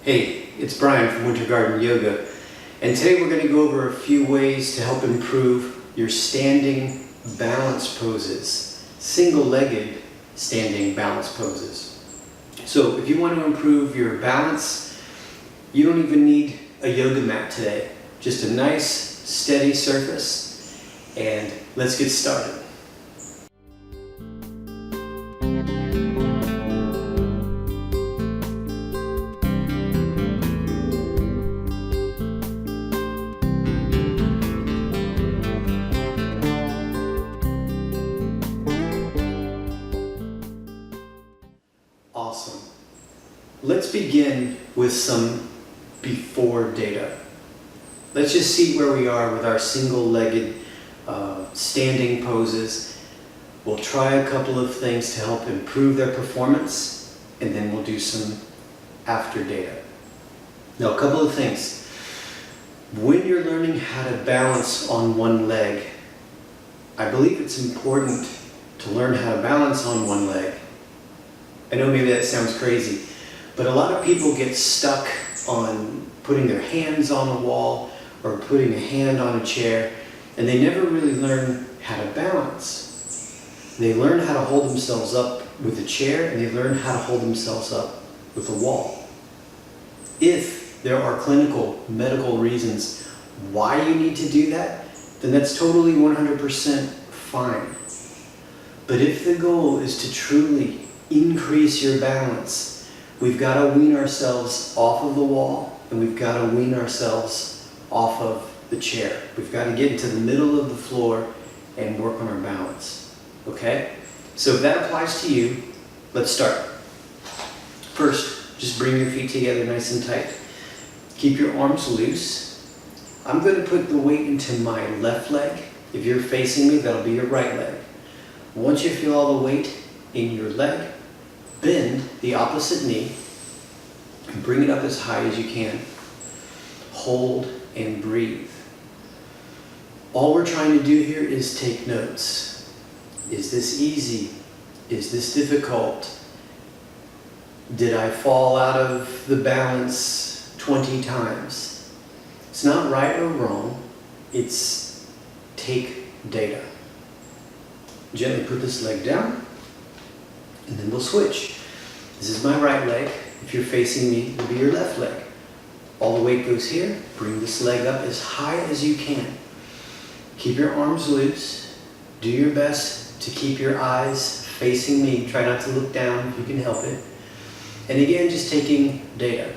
Hey, it's Brian from Winter Garden Yoga, and today we're going to go over a few ways to help improve your standing balance poses, single-legged standing balance poses. So if you want to improve your balance, you don't even need a yoga mat today. Just a nice, steady surface, and let's get started. Awesome. Let's begin with some before data. Let's just see where we are with our single-legged standing poses. We'll try a couple of things to help improve their performance, and then we'll do some after data. Now, a couple of things. When you're learning how to balance on one leg, I believe it's important to learn how to balance on one leg. I know maybe that sounds crazy, but a lot of people get stuck on putting their hands on the wall or putting a hand on a chair, and they never really learn how to balance. They learn how to hold themselves up with a chair, and they learn how to hold themselves up with a wall. If there are clinical, medical reasons why you need to do that, then that's totally 100% fine. But if the goal is to truly increase your balance, we've got to wean ourselves off of the wall, and we've got to wean ourselves off of the chair. We've got to get into the middle of the floor and work on our balance. Okay? So if that applies to you, let's start. First, just bring your feet together nice and tight. Keep your arms loose. I'm going to put the weight into my left leg. If you're facing me, that'll be your right leg. Once you feel all the weight in your leg, bend the opposite knee and bring it up as high as you can. Hold and breathe. All we're trying to do here is take notes. Is this easy? Is this difficult? Did I fall out of the balance 20 times? It's not right or wrong. It's take data. Gently put this leg down, and then we'll switch. This is my right leg. If you're facing me, it'll be your left leg. All the weight goes here. Bring this leg up as high as you can. Keep your arms loose. Do your best to keep your eyes facing me. Try not to look down if you can help it. And again, just taking data.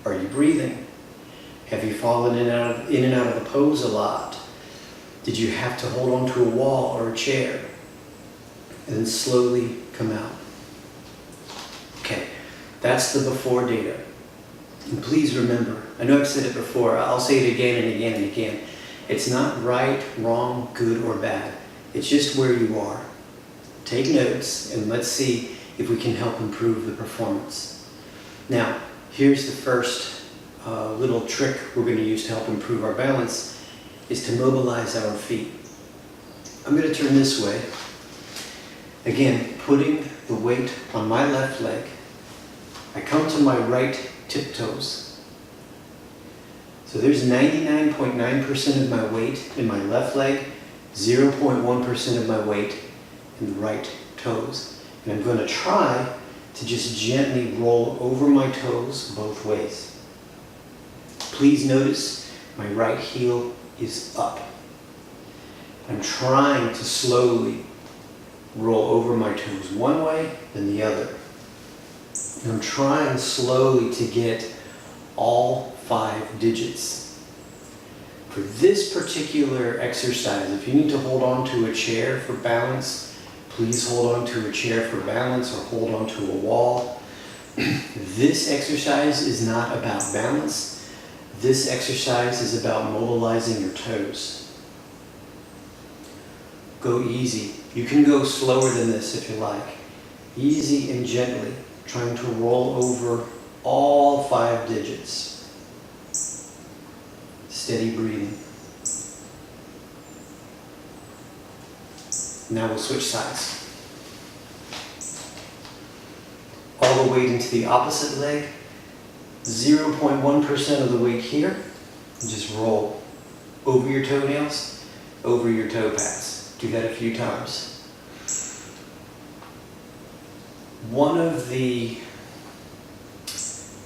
Are you breathing? Have you fallen in and out of the pose a lot? Did you have to hold on to a wall or a chair? And then slowly come out. Okay, that's the before data. And please remember, I know I've said it before, I'll say it again and again and again. It's not right, wrong, good, or bad. It's just where you are. Take notes, and let's see if we can help improve the performance. Now, here's the first little trick we're going to use to help improve our balance, is to mobilize our feet. I'm going to turn this way. Again, putting the weight on my left leg. I come to my right tiptoes. So there's 99.9% of my weight in my left leg, 0.1% of my weight in the right toes. And I'm going to try to just gently roll over my toes both ways. Please notice my right heel is up. I'm trying to slowly roll over my toes one way, then the other. And I'm trying slowly to get all 5 digits. For this particular exercise, if you need to hold on to a chair for balance, please hold on to a chair for balance or hold on to a wall. This exercise is not about balance. This exercise is about mobilizing your toes. Go easy. You can go slower than this if you like. Easy and gently, trying to roll over all 5 digits. Steady breathing. Now we'll switch sides. All the weight into the opposite leg, 0.1% of the weight here, and just roll over your toenails, over your toe pads. Do that a few times. One of the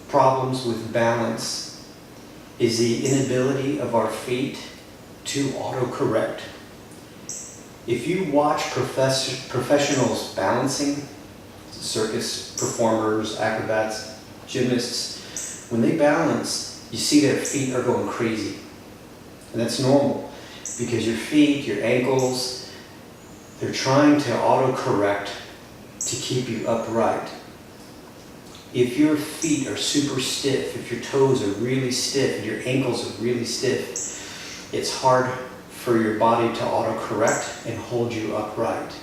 problems with balance is the inability of our feet to autocorrect. If you watch professionals balancing, circus performers, acrobats, gymnasts, when they balance, you see their feet are going crazy. And that's normal because your feet, your ankles, they're trying to autocorrect to keep you upright. If your feet are super stiff, if your toes are really stiff, and your ankles are really stiff, it's hard for your body to autocorrect and hold you upright.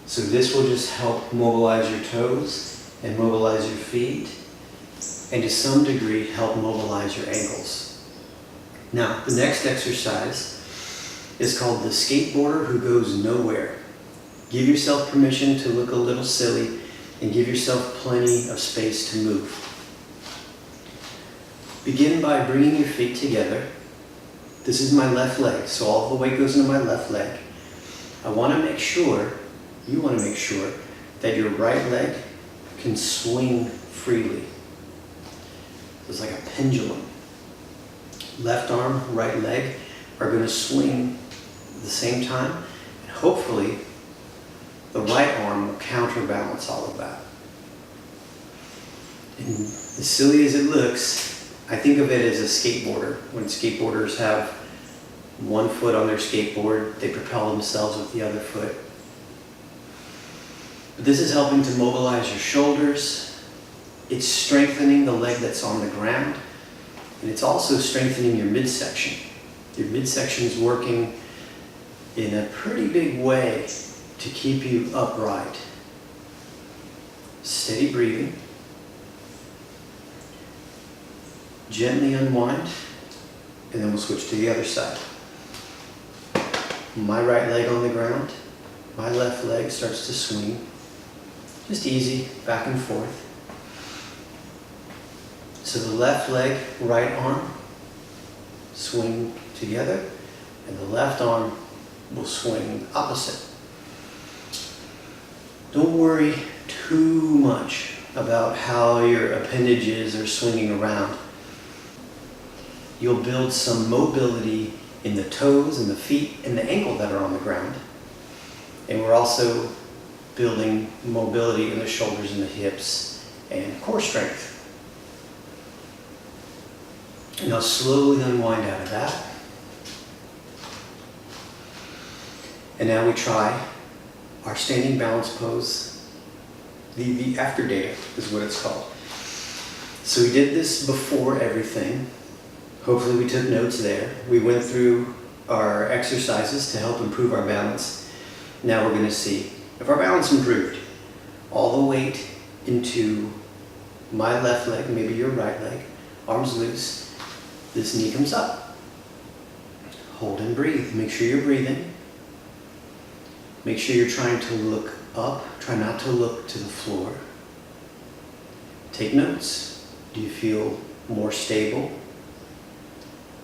So this will just help mobilize your toes and mobilize your feet, and to some degree help mobilize your ankles. Now, the next exercise is called the skateboarder who goes nowhere. Give yourself permission to look a little silly and give yourself plenty of space to move. Begin by bringing your feet together. This is my left leg, so all the weight goes into my left leg. You want to make sure that your right leg can swing freely. It's like a pendulum. Left arm, right leg are going to swing at the same time, and hopefully the right arm will counterbalance all of that. And as silly as it looks, I think of it as a skateboarder. When skateboarders have one foot on their skateboard, they propel themselves with the other foot. But this is helping to mobilize your shoulders. It's strengthening the leg that's on the ground. And it's also strengthening your midsection. Your midsection is working in a pretty big way to keep you upright. Steady breathing. Gently unwind, and then we'll switch to the other side. My right leg on the ground, my left leg starts to swing. Just easy, back and forth. So the left leg, right arm, swing together, and the left arm will swing opposite. Don't worry too much about how your appendages are swinging around. You'll build some mobility in the toes and the feet and the ankle that are on the ground. And we're also building mobility in the shoulders and the hips and core strength. Now slowly unwind out of that. And now we try our standing balance pose. The after data is what it's called. So we did this before everything. Hopefully we took notes there. We went through our exercises to help improve our balance. Now we're going to see if our balance improved. All the weight into my left leg, maybe your right leg, arms loose. This knee comes up. Hold and breathe. Make sure you're breathing. Make sure you're trying to look up. Try not to look to the floor. Take notes. Do you feel more stable?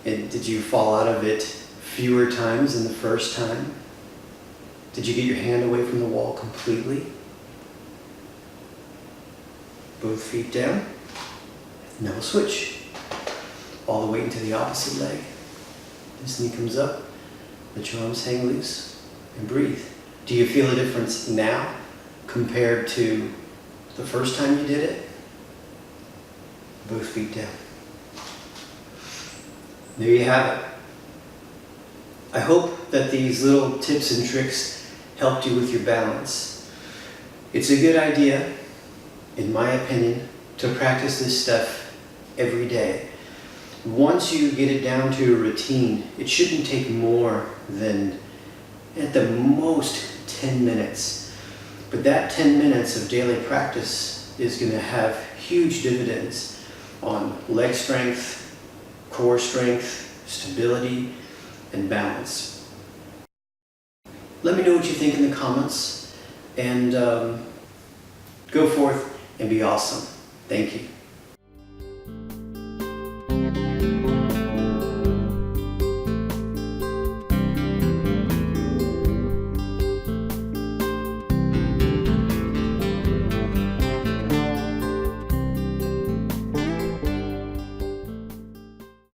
And did you fall out of it fewer times than the first time? Did you get your hand away from the wall completely? Both feet down. Now we'll switch. All the way into the opposite leg. This knee comes up. Let your arms hang loose and breathe. Do you feel a difference now compared to the first time you did it? Both feet down. There you have it. I hope that these little tips and tricks helped you with your balance. It's a good idea, in my opinion, to practice this stuff every day. Once you get it down to a routine, it shouldn't take more than, at the most, 10 minutes. But that 10 minutes of daily practice is going to have huge dividends on leg strength, core strength, stability, and balance. Let me know what you think in the comments, and go forth and be awesome. Thank you.